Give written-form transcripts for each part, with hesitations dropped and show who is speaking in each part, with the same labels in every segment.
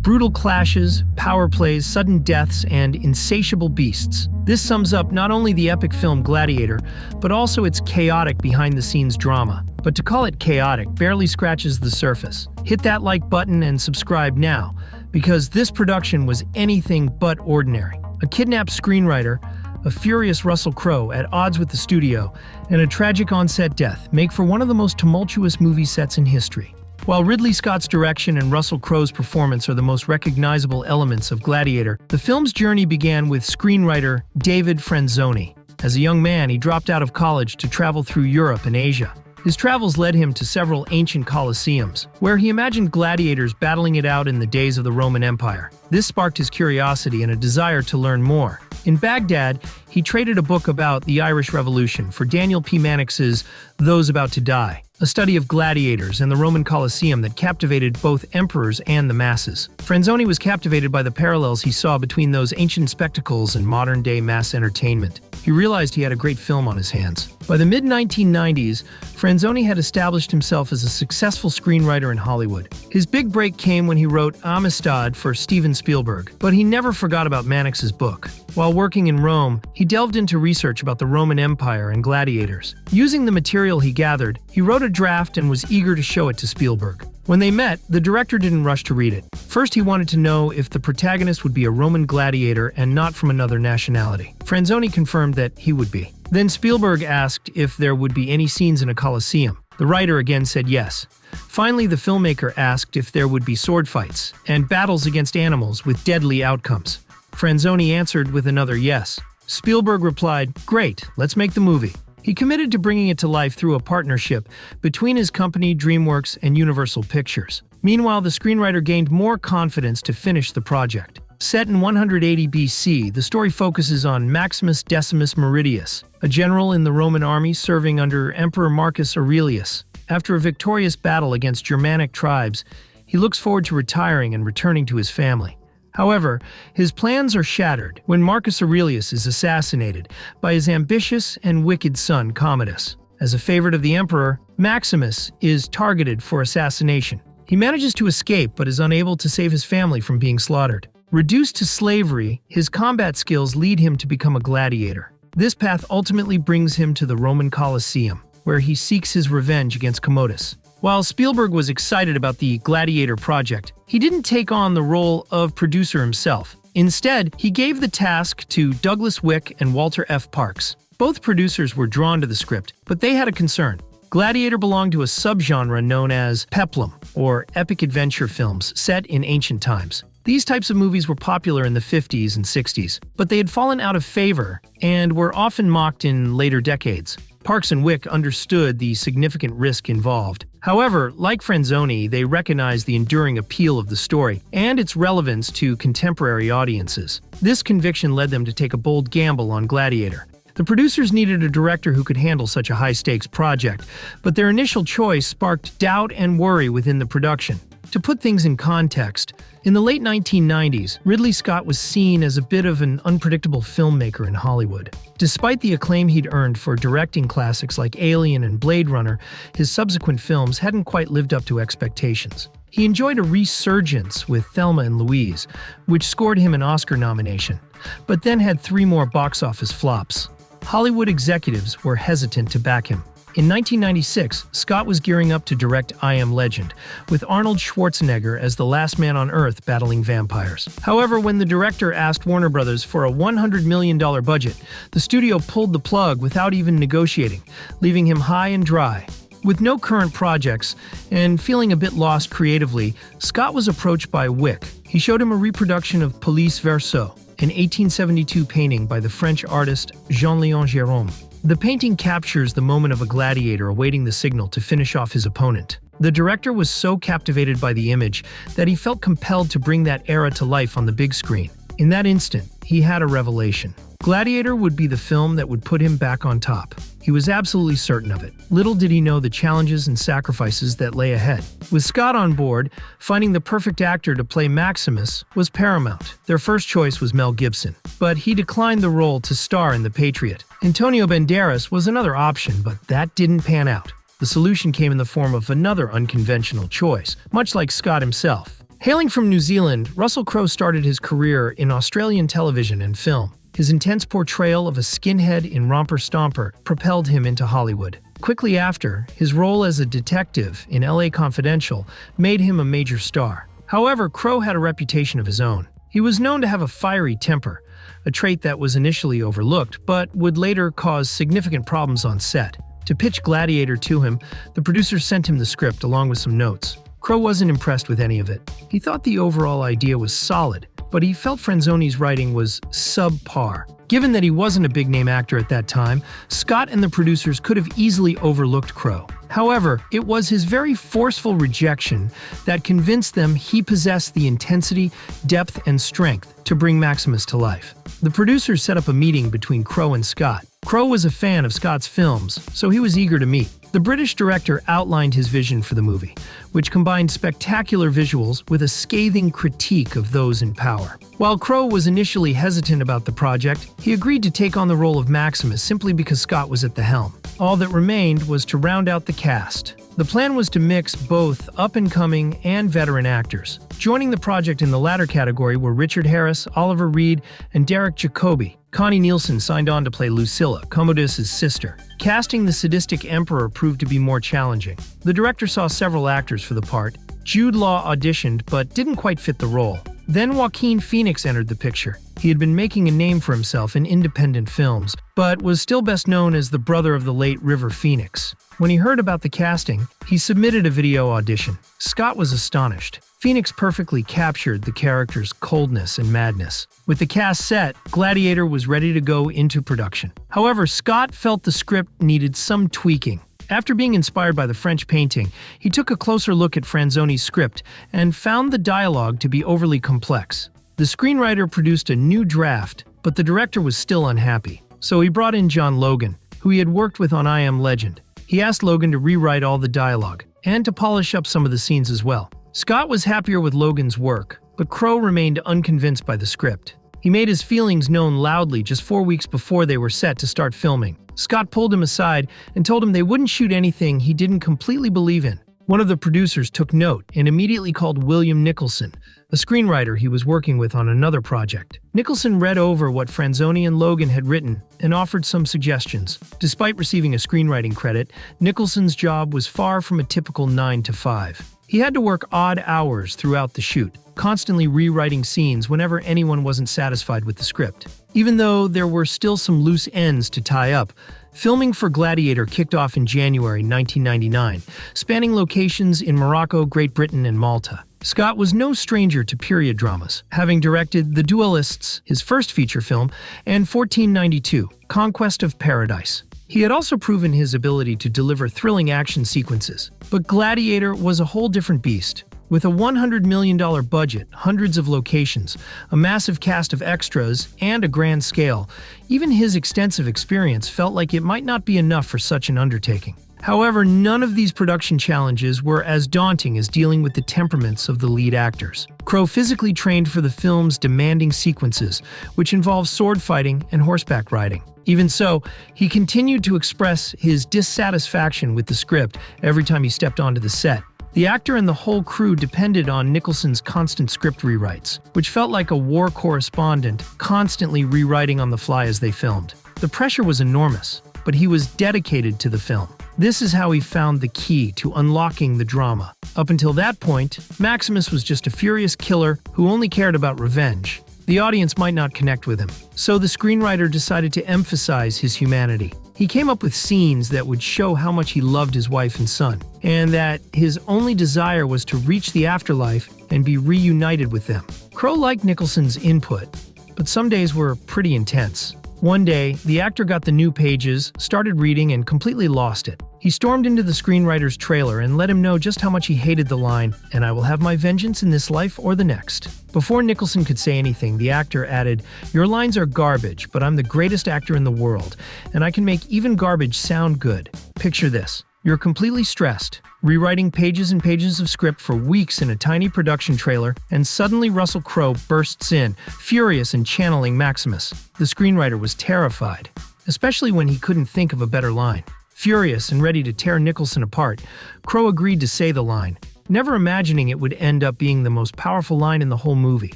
Speaker 1: Brutal clashes, power plays, sudden deaths, and insatiable beasts. This sums up not only the epic film Gladiator, but also its chaotic behind-the-scenes drama. But to call it chaotic barely scratches the surface. Hit that like button and subscribe now, because this production was anything but ordinary. A kidnapped screenwriter, a furious Russell Crowe at odds with the studio, and a tragic on-set death make for one of the most tumultuous movie sets in history. While Ridley Scott's direction and Russell Crowe's performance are the most recognizable elements of Gladiator, the film's journey began with screenwriter David Franzoni. As a young man, he dropped out of college to travel through Europe and Asia. His travels led him to several ancient colosseums, where he imagined gladiators battling it out in the days of the Roman Empire. This sparked his curiosity and a desire to learn more. In Baghdad, he traded a book about the Irish Revolution for Daniel P. Mannix's Those About to Die, a study of gladiators and the Roman Colosseum that captivated both emperors and the masses. Franzoni was captivated by the parallels he saw between those ancient spectacles and modern-day mass entertainment. He realized he had a great film on his hands. By the mid-1990s, Franzoni had established himself as a successful screenwriter in Hollywood. His big break came when he wrote Amistad for Steven Spielberg, but he never forgot about Mannix's book. While working in Rome, he delved into research about the Roman Empire and gladiators. Using the material he gathered, he wrote a draft and was eager to show it to Spielberg. When they met, the director didn't rush to read it. First, he wanted to know if the protagonist would be a Roman gladiator and not from another nationality. Franzoni confirmed that he would be. Then Spielberg asked if there would be any scenes in a Colosseum. The writer again said yes. Finally, the filmmaker asked if there would be sword fights and battles against animals with deadly outcomes. Franzoni answered with another yes. Spielberg replied, "Great, let's make the movie." He committed to bringing it to life through a partnership between his company DreamWorks and Universal Pictures. Meanwhile, the screenwriter gained more confidence to finish the project. Set in 180 BC, the story focuses on Maximus Decimus Meridius, a general in the Roman army serving under Emperor Marcus Aurelius. After a victorious battle against Germanic tribes, he looks forward to retiring and returning to his family. However, his plans are shattered when Marcus Aurelius is assassinated by his ambitious and wicked son Commodus. As a favorite of the emperor, Maximus is targeted for assassination. He manages to escape but is unable to save his family from being slaughtered. Reduced to slavery, his combat skills lead him to become a gladiator. This path ultimately brings him to the Roman Colosseum, where he seeks his revenge against Commodus. While Spielberg was excited about the Gladiator project, he didn't take on the role of producer himself. Instead, he gave the task to Douglas Wick and Walter F. Parks. Both producers were drawn to the script, but they had a concern. Gladiator belonged to a subgenre known as peplum, or epic adventure films set in ancient times. These types of movies were popular in the 50s and 60s, but they had fallen out of favor and were often mocked in later decades. Parks and Wick understood the significant risk involved. However, like Franzoni, they recognized the enduring appeal of the story and its relevance to contemporary audiences. This conviction led them to take a bold gamble on Gladiator. The producers needed a director who could handle such a high-stakes project, but their initial choice sparked doubt and worry within the production. To put things in context, in the late 1990s, Ridley Scott was seen as a bit of an unpredictable filmmaker in Hollywood. Despite the acclaim he'd earned for directing classics like Alien and Blade Runner, his subsequent films hadn't quite lived up to expectations. He enjoyed a resurgence with Thelma and Louise, which scored him an Oscar nomination, but then had 3 more box office flops. Hollywood executives were hesitant to back him. In 1996, Scott was gearing up to direct I Am Legend, with Arnold Schwarzenegger as the last man on Earth battling vampires. However, when the director asked Warner Brothers for a $100 million budget, the studio pulled the plug without even negotiating, leaving him high and dry. With no current projects and feeling a bit lost creatively, Scott was approached by Wick. He showed him a reproduction of Police Verso, an 1872 painting by the French artist Jean-Léon Gérôme. The painting captures the moment of a gladiator awaiting the signal to finish off his opponent. The director was so captivated by the image that he felt compelled to bring that era to life on the big screen. In that instant, he had a revelation. Gladiator would be the film that would put him back on top. He was absolutely certain of it. Little did he know the challenges and sacrifices that lay ahead. With Scott on board, finding the perfect actor to play Maximus was paramount. Their first choice was Mel Gibson, but he declined the role to star in The Patriot. Antonio Banderas was another option, but that didn't pan out. The solution came in the form of another unconventional choice, much like Scott himself. Hailing from New Zealand, Russell Crowe started his career in Australian television and film. His intense portrayal of a skinhead in Romper Stomper propelled him into Hollywood. Quickly after, his role as a detective in LA Confidential made him a major star. However, Crowe had a reputation of his own. He was known to have a fiery temper, a trait that was initially overlooked but would later cause significant problems on set. To pitch Gladiator to him, the producers sent him the script along with some notes. Crowe wasn't impressed with any of it. He thought the overall idea was solid, but he felt Franzoni's writing was subpar. Given that he wasn't a big-name actor at that time, Scott and the producers could have easily overlooked Crowe. However, it was his very forceful rejection that convinced them he possessed the intensity, depth, and strength to bring Maximus to life. The producers set up a meeting between Crowe and Scott. Crowe was a fan of Scott's films, so he was eager to meet. The British director outlined his vision for the movie, which combined spectacular visuals with a scathing critique of those in power. While Crowe was initially hesitant about the project, he agreed to take on the role of Maximus simply because Scott was at the helm. All that remained was to round out the cast. The plan was to mix both up-and-coming and veteran actors. Joining the project in the latter category were Richard Harris, Oliver Reed, and Derek Jacobi. Connie Nielsen signed on to play Lucilla, Commodus' sister. Casting the sadistic emperor proved to be more challenging. The director saw several actors for the part. Jude Law auditioned but didn't quite fit the role. Then Joaquin Phoenix entered the picture. He had been making a name for himself in independent films, but was still best known as the brother of the late River Phoenix. When he heard about the casting, he submitted a video audition. Scott was astonished. Phoenix perfectly captured the character's coldness and madness. With the cast set, Gladiator was ready to go into production. However, Scott felt the script needed some tweaking. After being inspired by the French painting, he took a closer look at Franzoni's script and found the dialogue to be overly complex. The screenwriter produced a new draft, but the director was still unhappy. So he brought in Logan, who he had worked with on I Am Legend. He asked Logan to rewrite all the dialogue, and to polish up some of the scenes as well. Scott was happier with Logan's work, but Crowe remained unconvinced by the script. He made his feelings known loudly just 4 weeks before they were set to start filming. Scott pulled him aside and told him they wouldn't shoot anything he didn't completely believe in. One of the producers took note and immediately called William Nicholson, a screenwriter he was working with on another project. Nicholson read over what Franzoni and Logan had written and offered some suggestions. Despite receiving a screenwriting credit, Nicholson's job was far from a typical 9 to 5. He had to work odd hours throughout the shoot, constantly rewriting scenes whenever anyone wasn't satisfied with the script. Even though there were still some loose ends to tie up, filming for Gladiator kicked off in January 1999, spanning locations in Morocco, Great Britain, and Malta. Scott was no stranger to period dramas, having directed The Duelists, his first feature film, and 1492, Conquest of Paradise. He had also proven his ability to deliver thrilling action sequences. But Gladiator was a whole different beast. With a $100 million budget, hundreds of locations, a massive cast of extras, and a grand scale, even his extensive experience felt like it might not be enough for such an undertaking. However, none of these production challenges were as daunting as dealing with the temperaments of the lead actors. Crowe physically trained for the film's demanding sequences, which involved sword fighting and horseback riding. Even so, he continued to express his dissatisfaction with the script every time he stepped onto the set. The actor and the whole crew depended on Nicholson's constant script rewrites, which felt like a war correspondent constantly rewriting on the fly as they filmed. The pressure was enormous, but he was dedicated to the film. This is how he found the key to unlocking the drama. Up until that point, Maximus was just a furious killer who only cared about revenge. The audience might not connect with him, so the screenwriter decided to emphasize his humanity. He came up with scenes that would show how much he loved his wife and son, and that his only desire was to reach the afterlife and be reunited with them. Crowe liked Nicholson's input, but some days were pretty intense. One day, the actor got the new pages, started reading, and completely lost it. He stormed into the screenwriter's trailer and let him know just how much he hated the line, "And I will have my vengeance in this life or the next." Before Nicholson could say anything, the actor added, "Your lines are garbage, but I'm the greatest actor in the world, and I can make even garbage sound good. Picture this. You're completely stressed, rewriting pages and pages of script for weeks in a tiny production trailer, and suddenly Russell Crowe bursts in, furious and channeling Maximus. The screenwriter was terrified, especially when he couldn't think of a better line. Furious and ready to tear Nicholson apart, Crowe agreed to say the line. never imagining it would end up being the most powerful line in the whole movie.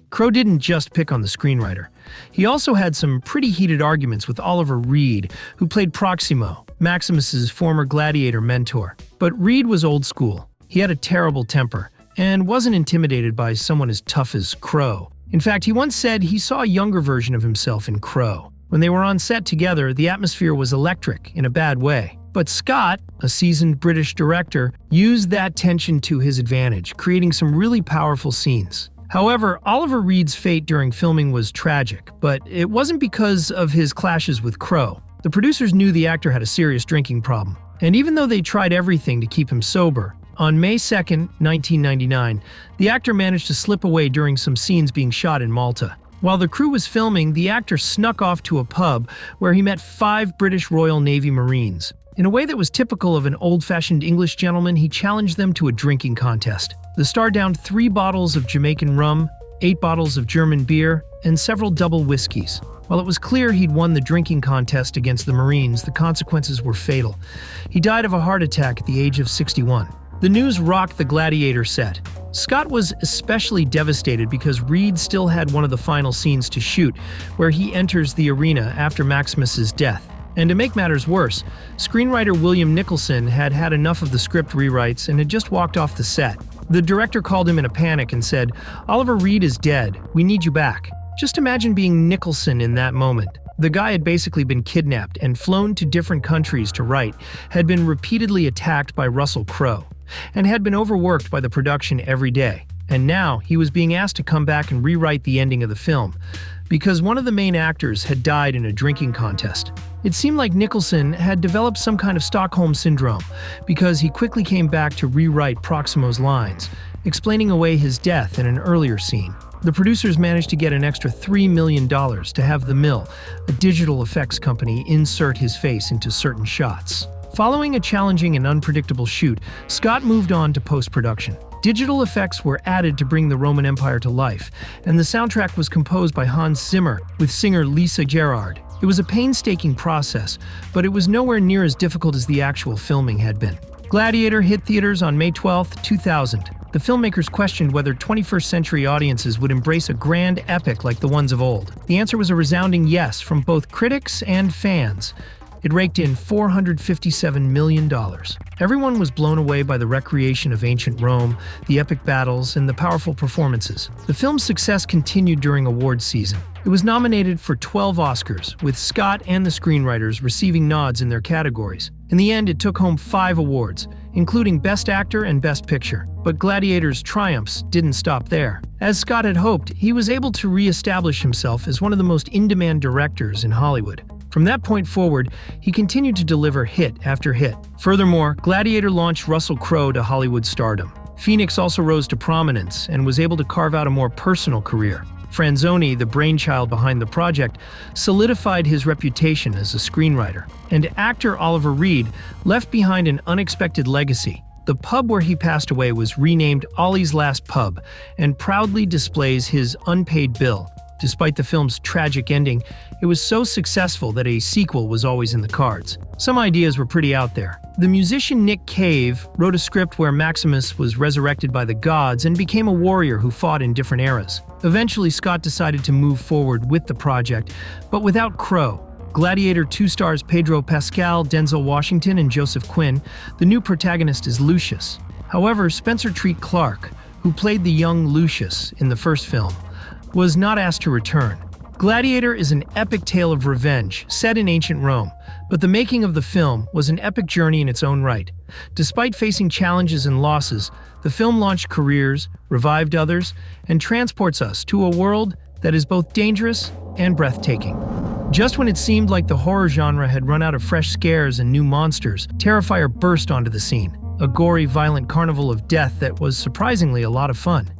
Speaker 1: Crowe didn't just pick on the screenwriter. He also had some pretty heated arguments with Oliver Reed, who played Proximo, Maximus's former Gladiator mentor. But Reed was old school. He had a terrible temper and wasn't intimidated by someone as tough as Crowe. In fact, he once said he saw a younger version of himself in Crowe. When they were on set together, the atmosphere was electric in a bad way. But Scott, a seasoned British director, used that tension to his advantage, creating some really powerful scenes. However, Oliver Reed's fate during filming was tragic, but it wasn't because of his clashes with Crowe. The producers knew the actor had a serious drinking problem, and even though they tried everything to keep him sober, on May 2, 1999, the actor managed to slip away during some scenes being shot in Malta. While the crew was filming, the actor snuck off to a pub where he met 5 British Royal Navy Marines. In a way that was typical of an old-fashioned English gentleman, he challenged them to a drinking contest. The star downed 3 bottles of Jamaican rum, 8 bottles of German beer, and several double whiskeys. While it was clear he'd won the drinking contest against the Marines, the consequences were fatal. He died of a heart attack at the age of 61. The news rocked the Gladiator set. Scott was especially devastated because Reed still had one of the final scenes to shoot, where he enters the arena after Maximus's death. And to make matters worse, screenwriter William Nicholson had had enough of the script rewrites and had just walked off the set. The director called him in a panic and said, "Oliver Reed is dead. We need you back." Just imagine being Nicholson in that moment. The guy had basically been kidnapped and flown to different countries to write, had been repeatedly attacked by Russell Crowe, and had been overworked by the production every day. And now he was being asked to come back and rewrite the ending of the film, because one of the main actors had died in a drinking contest. It seemed like Nicholson had developed some kind of Stockholm syndrome, because he quickly came back to rewrite Proximo's lines, explaining away his death in an earlier scene. The producers managed to get an extra $3 million to have The Mill, a digital effects company, insert his face into certain shots. Following a challenging and unpredictable shoot, Scott moved on to post-production. Digital effects were added to bring the Roman Empire to life, and the soundtrack was composed by Hans Zimmer with singer Lisa Gerrard. It was a painstaking process, but it was nowhere near as difficult as the actual filming had been. Gladiator hit theaters on May 12, 2000. The filmmakers questioned whether 21st century audiences would embrace a grand epic like the ones of old. The answer was a resounding yes from both critics and fans. It raked in $457 million. Everyone was blown away by the recreation of ancient Rome, the epic battles, and the powerful performances. The film's success continued during awards season. It was nominated for 12 Oscars, with Scott and the screenwriters receiving nods in their categories. In the end, it took home 5 awards, including Best Actor and Best Picture. But Gladiator's triumphs didn't stop there. As Scott had hoped, he was able to re-establish himself as one of the most in-demand directors in Hollywood. From that point forward, he continued to deliver hit after hit. Furthermore, Gladiator launched Russell Crowe to Hollywood stardom. Phoenix also rose to prominence and was able to carve out a more personal career. Franzoni, the brainchild behind the project, solidified his reputation as a screenwriter. And actor Oliver Reed left behind an unexpected legacy. The pub where he passed away was renamed Ollie's Last Pub and proudly displays his unpaid bill. Despite the film's tragic ending, it was so successful that a sequel was always in the cards. Some ideas were pretty out there. The musician Nick Cave wrote a script where Maximus was resurrected by the gods and became a warrior who fought in different eras. Eventually, Scott decided to move forward with the project, but without Crowe. Gladiator 2 stars Pedro Pascal, Denzel Washington, and Joseph Quinn. The new protagonist is Lucius. However, Spencer Treat Clark, who played the young Lucius in the first film, was not asked to return. Gladiator is an epic tale of revenge, set in ancient Rome, but the making of the film was an epic journey in its own right. Despite facing challenges and losses, the film launched careers, revived others, and transports us to a world that is both dangerous and breathtaking. Just when it seemed like the horror genre had run out of fresh scares and new monsters, Terrifier burst onto the scene, a gory, violent carnival of death that was surprisingly a lot of fun.